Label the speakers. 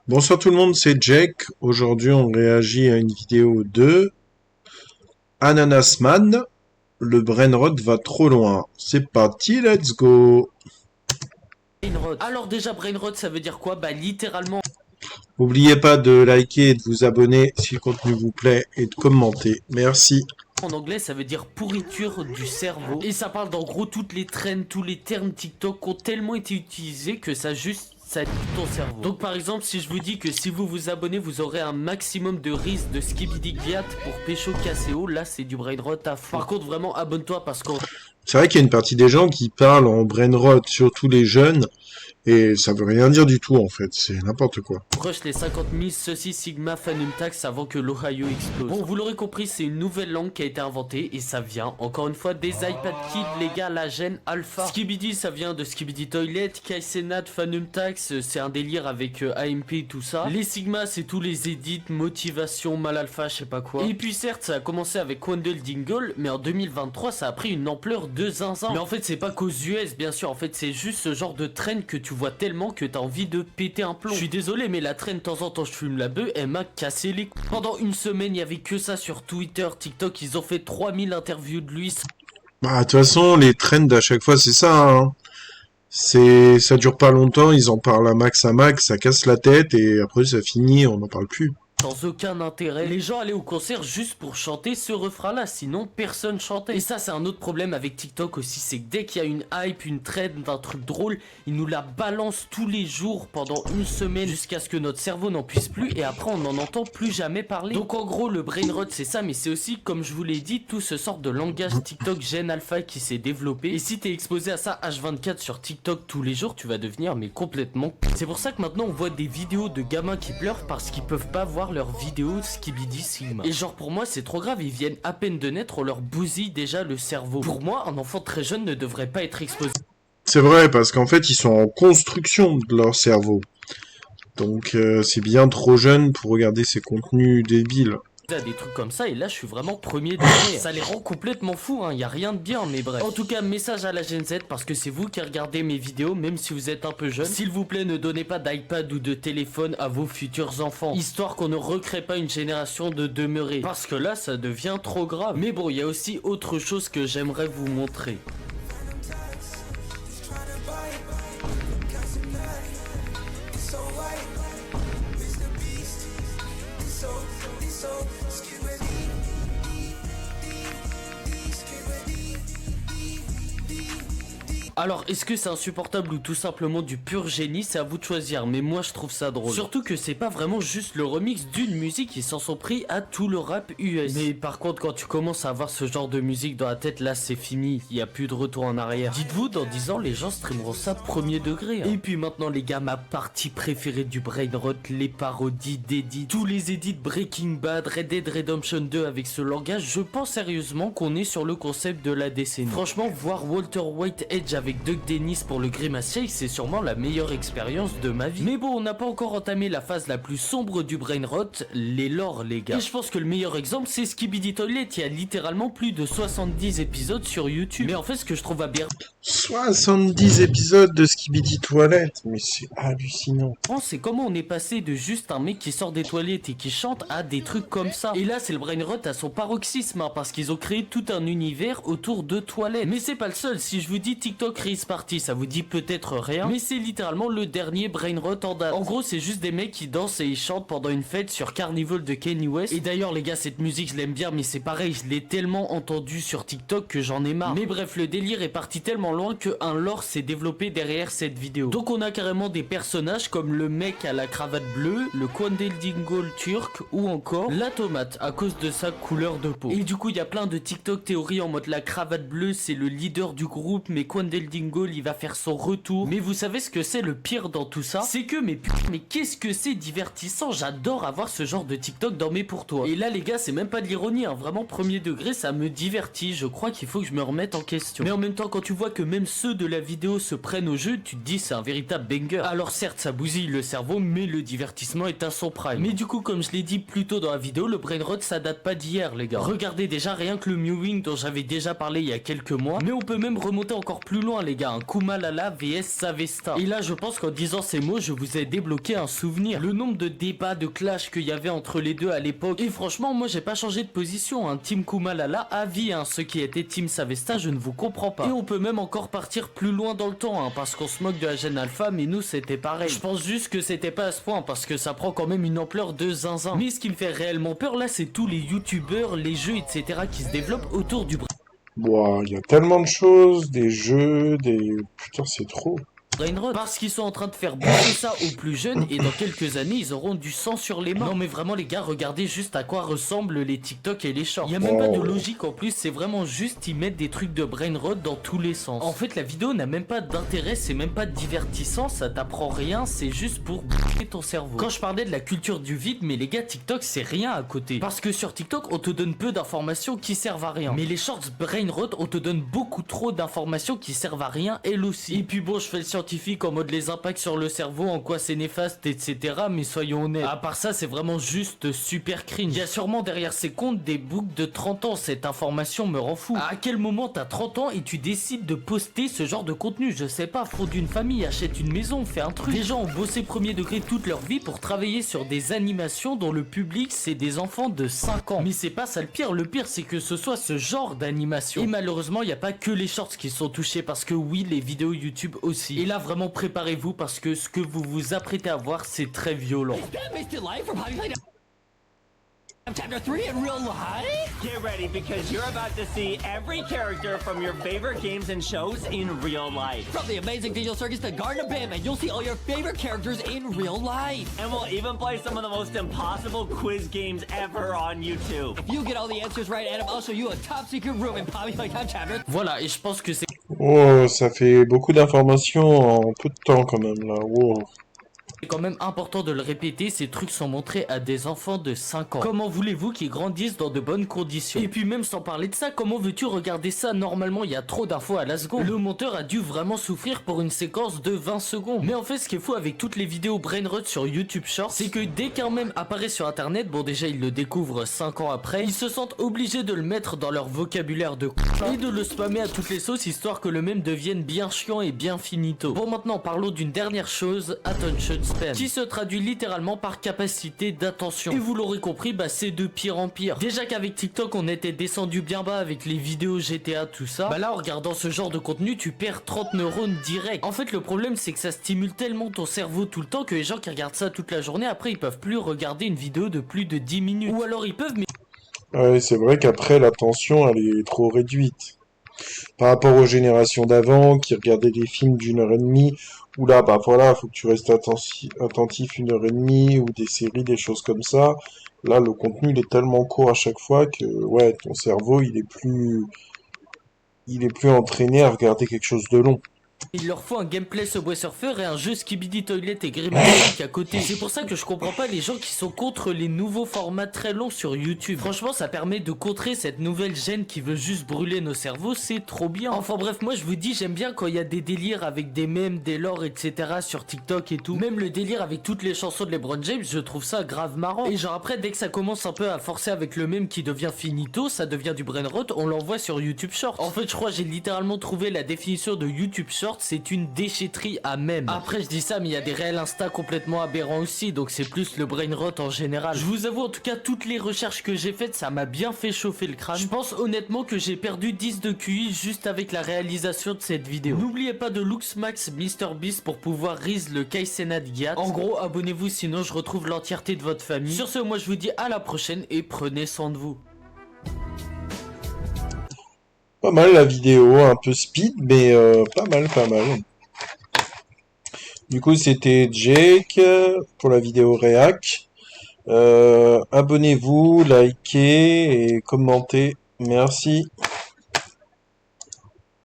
Speaker 1: Bonsoir tout le monde, c'est Jack. Aujourd'hui, on réagit à une vidéo de Ananasman. Le brainrot va trop loin. C'est parti, let's go.
Speaker 2: Brainrot. Alors déjà brainrot ça veut dire quoi? Bah littéralement
Speaker 1: N'oubliez pas de liker et de vous abonner si le contenu vous plaît et de commenter. Merci.
Speaker 2: en anglais ça veut dire pourriture du cerveau. Et ça parle d'en gros toutes les trends, tous les termes TikTok qui ont tellement été utilisés que ça tue ton cerveau. Donc par exemple si je vous dis que si vous vous abonnez vous aurez un maximum de risque de Skibidi Gliat pour Pécho KCO, là c'est du brainrot à fond. Par contre vraiment abonne-toi parce qu'on
Speaker 1: C'est vrai qu'il y a une partie des gens qui parlent en brainrot, surtout les jeunes, et ça veut rien dire du tout en fait, c'est n'importe quoi.
Speaker 2: rush les 50 000 ceci sigma fanum tax avant que l'Ohio explose. Bon, vous l'aurez compris, c'est une nouvelle langue qui a été inventée et ça vient, encore une fois, des iPad Kids, les gars, la gêne alpha. Skibidi, ça vient de Skibidi Toilet, Kaisenat, fanum tax, c'est un délire avec AMP et tout ça. Les sigma, c'est tous les edits, motivation, mal alpha, je sais pas quoi. Et puis certes, ça a commencé avec Quandle Dingle, mais en 2023, ça a pris une ampleur de zinzin. Mais en fait, c'est pas qu'aux US, bien sûr, en fait, c'est juste ce genre de trend que tu vois tellement que t'as envie de péter un plomb. Je suis désolé, mais la traîne de temps en temps je fume la bœuf, elle m'a cassé les couilles. Pendant une semaine, il y avait que ça sur Twitter, TikTok, ils ont fait 3000 interviews de lui.
Speaker 1: Bah, de toute façon, les trends à chaque fois, c'est ça, hein. Ça dure pas longtemps, ils en parlent à max, ça casse la tête, et après ça finit, on n'en parle plus.
Speaker 2: Sans aucun intérêt. Les gens allaient au concert juste pour chanter ce refrain-là, sinon personne chantait. Et ça, c'est un autre problème avec TikTok aussi, c'est que dès qu'il y a une hype, une trend, un truc drôle, ils nous la balancent tous les jours pendant une semaine jusqu'à ce que notre cerveau n'en puisse plus et après on n'en entend plus jamais parler. Donc en gros, le brainrot c'est ça, mais c'est aussi, comme je vous l'ai dit, tout ce sort de langage TikTok Gen Alpha qui s'est développé. Et si t'es exposé à ça H24 sur TikTok tous les jours, tu vas devenir mais complètement. C'est pour ça que maintenant on voit des vidéos de gamins qui pleurent parce qu'ils peuvent pas voir leurs vidéos Skibidi Sigma. Et genre pour moi c'est trop grave, ils viennent à peine de naître, on leur bousille déjà le cerveau. Pour moi, un enfant très jeune ne devrait pas être exposé
Speaker 1: C'est vrai, parce qu'en fait, ils sont en construction de leur cerveau. Donc, c'est bien trop jeune pour regarder ces contenus débiles.
Speaker 2: à des trucs comme ça et là je suis vraiment premier degré. Ça les rend complètement fous, hein, y a rien de bien, mais bref. En tout cas, message à la Gen Z parce que c'est vous qui regardez mes vidéos, même si vous êtes un peu jeune. S'il vous plaît, ne donnez pas d'iPad ou de téléphone à vos futurs enfants, histoire qu'on ne recrée pas une génération de demeurés. Parce que là, ça devient trop grave. Mais bon, il y a aussi autre chose que j'aimerais vous montrer. Alors, est-ce que c'est insupportable ou tout simplement du pur génie? C'est à vous de choisir, mais moi je trouve ça drôle. Surtout que c'est pas vraiment juste le remix d'une musique, ils s'en sont pris à tout le rap US. Mais par contre, quand tu commences à avoir ce genre de musique dans la tête, là c'est fini, il y a plus de retour en arrière. Dites-vous, dans 10 ans, les gens streameront ça premier degré. Hein. Et puis maintenant, les gars, ma partie préférée du brainrot, les parodies d'edits, tous les edits Breaking Bad, Red Dead Redemption 2 avec ce langage, je pense sérieusement qu'on est sur le concept de la décennie. Franchement, voir Walter White Edge avec Duck Dennis pour le Grimace Shake, c'est sûrement la meilleure expérience de ma vie. Mais bon, on n'a pas encore entamé la phase la plus sombre du brainrot, les lores les gars. Et je pense que le meilleur exemple c'est Skibidi Toilet, il y a littéralement plus de 70 épisodes sur YouTube. Mais en fait ce que je trouve aberrant
Speaker 1: 70 épisodes de Skibidi Toilette, mais c'est hallucinant.
Speaker 2: c'est comment on est passé de juste un mec qui sort des toilettes et qui chante à des trucs comme ça. Et là c'est le brainrot à son paroxysme, hein, parce qu'ils ont créé tout un univers autour de toilettes. Mais c'est pas le seul, si je vous dis TikTok Race Party, ça vous dit peut-être rien, mais c'est littéralement le dernier brainrot en date. En gros c'est juste des mecs qui dansent et ils chantent pendant une fête sur Carnival de Kanye West. Et d'ailleurs les gars, cette musique je l'aime bien, mais c'est pareil, je l'ai tellement entendue sur TikTok que j'en ai marre. Mais bref, le délire est parti tellement loin qu'un lore s'est développé derrière cette vidéo. Donc on a carrément des personnages comme le mec à la cravate bleue, le Quandale Dingle turc ou encore la tomate à cause de sa couleur de peau. Et du coup il y a plein de TikTok théories en mode la cravate bleue c'est le leader du groupe, mais Quandale Dingle il va faire son retour. Mais vous savez ce que c'est le pire dans tout ça? C'est que mais qu'est-ce que c'est divertissant, j'adore avoir ce genre de TikTok dans mes pour toi. Et là les gars c'est même pas de l'ironie, hein, vraiment premier degré, ça me divertit, je crois qu'il faut que je me remette en question. Mais en même temps quand tu vois que même ceux de la vidéo se prennent au jeu, tu te dis c'est un véritable banger. Alors certes ça bousille le cerveau, mais le divertissement est à son prime. Mais du coup comme je l'ai dit plus tôt dans la vidéo, le brainrot ça date pas d'hier les gars. Regardez déjà rien que le mewing dont j'avais déjà parlé il y a quelques mois, mais on peut même remonter encore plus loin. loin les gars, un Kumalala vs Savesta. Et là je pense qu'en disant ces mots je vous ai débloqué un souvenir. Le nombre de débats, de clash qu'il y avait entre les deux à l'époque. Et franchement moi j'ai pas changé de position, Team Kumalala à vie, ceux qui étaient Team Savesta je ne vous comprends pas. Et on peut même encore partir plus loin dans le temps, parce qu'on se moque de la Gen Alpha, mais nous c'était pareil. Je pense juste que c'était pas à ce point parce que ça prend quand même une ampleur de zinzin. Mais ce qui me fait réellement peur là c'est tous les youtubeurs, les jeux etc qui se développent autour du
Speaker 1: Bon, il y a tellement de choses, des jeux, des... Putain, c'est trop.
Speaker 2: Brainrot, parce qu'ils sont en train de faire bouffer ça aux plus jeunes et dans quelques années ils auront du sang sur les mains. Non mais vraiment les gars, regardez juste à quoi ressemblent les TikTok et les shorts. Il y a même pas de logique en plus, c'est vraiment juste ils mettent des trucs de brainrot dans tous les sens. En fait la vidéo n'a même pas d'intérêt, c'est même pas divertissant, ça t'apprend rien, c'est juste pour bouffer ton cerveau. Quand je parlais de la culture du vide, mais les gars TikTok c'est rien à côté. Parce que sur TikTok on te donne peu d'informations qui servent à rien. Mais les shorts brainrot on te donne beaucoup trop d'informations qui servent à rien elles aussi. Et puis bon je fais le scientifique en mode les impacts sur le cerveau, en quoi c'est néfaste, etc. Mais soyons honnêtes, à part ça, c'est vraiment juste super cringe. Il y a sûrement derrière ces comptes des books de 30 ans, cette information me rend fou. À quel moment t'as 30 ans et tu décides de poster ce genre de contenu? Je sais pas, fonde une famille, achète une maison, fais un truc. Les gens ont bossé premier degré toute leur vie pour travailler sur des animations dont le public c'est des enfants de 5 ans. Mais c'est pas ça le pire c'est que ce soit ce genre d'animation. Et malheureusement, il n'y a pas que les shorts qui sont touchés parce que oui, les vidéos YouTube aussi. Et là, vraiment préparez-vous parce que ce que vous vous apprêtez à voir c'est très violent.
Speaker 3: Chapter 3 in real life? Get ready because you're about to see every character from your favorite games and shows in real life. From the amazing Digital Circus to Garden of Bam, and you'll see all your favorite characters in real life. And we'll even play some of the most impossible quiz games ever on YouTube. If you get all the answers right, Adam, I'll show you a top secret room in Poppy Playtime Chapter.
Speaker 2: Voilà, et je pense que c'est
Speaker 1: Oh, ça fait beaucoup d'informations en peu de temps quand même là. Wow.
Speaker 2: quand même important de le répéter, ces trucs sont montrés à des enfants de 5 ans. Comment voulez-vous qu'ils grandissent dans de bonnes conditions? Et puis même sans parler de ça, comment veux-tu regarder ça? Normalement il y a trop d'infos à la seconde. Le monteur a dû vraiment souffrir pour une séquence de 20 secondes. Mais en fait ce qui est fou avec toutes les vidéos brainrot sur YouTube Short, c'est que dès qu'un mème apparaît sur internet, bon déjà ils le découvrent 5 ans après, ils se sentent obligés de le mettre dans leur vocabulaire de et de le spammer à toutes les sauces histoire que le mème devienne bien chiant et bien finito. Bon maintenant parlons d'une dernière chose, attention span, qui se traduit littéralement par capacité d'attention. Et vous l'aurez compris, bah c'est de pire en pire. Déjà qu'avec TikTok on était descendu bien bas avec les vidéos GTA tout ça, bah là en regardant ce genre de contenu tu perds 30 neurones direct. En fait le problème c'est que ça stimule tellement ton cerveau tout le temps que les gens qui regardent ça toute la journée après ils peuvent plus regarder une vidéo de plus de 10 minutes. Ou alors ils peuvent mais...
Speaker 1: Ouais, c'est vrai qu'après l'attention elle est trop réduite. Par rapport aux générations d'avant qui regardaient des films d'1 heure et demie, où là, bah voilà, faut que tu restes attentif 1 heure et demie, ou des séries, des choses comme ça. Là, le contenu, il est tellement court à chaque fois que, ouais, ton cerveau, il est plus entraîné à regarder quelque chose de long.
Speaker 2: il leur faut un gameplay Subway Surfer et un jeu Skibidi Toilet et Grimeric à côté. C'est pour ça que je comprends pas les gens qui sont contre les nouveaux formats très longs sur YouTube. Franchement ça permet de contrer cette nouvelle gêne qui veut juste brûler nos cerveaux, c'est trop bien. Enfin bref, moi je vous dis j'aime bien quand il y a des délires avec des mèmes, des lores etc sur TikTok et tout. Même le délire avec toutes les chansons de LeBron James, je trouve ça grave marrant. Et genre après dès que ça commence un peu à forcer avec le mème qui devient finito, ça devient du brainrot, on l'envoie sur YouTube Short. En fait je crois j'ai littéralement trouvé la définition de YouTube Short, c'est une déchetterie à mème. Après je dis ça mais il y a des réels Insta complètement aberrants aussi, donc c'est plus le brainrot en général. Je vous avoue en tout cas toutes les recherches que j'ai faites ça m'a bien fait chauffer le crâne. Je pense honnêtement que j'ai perdu 10 de QI juste avec la réalisation de cette vidéo. N'oubliez pas de LuxMax MrBeast pour pouvoir raise le Kaisenat Giat. En gros abonnez-vous sinon je retrouve l'entièreté de votre famille. Sur ce moi je vous dis à la prochaine et prenez soin de vous.
Speaker 1: Pas mal la vidéo, un peu speed, mais pas mal, pas mal. Du coup, c'était Jake pour la vidéo réac. Abonnez-vous, likez et commentez. Merci.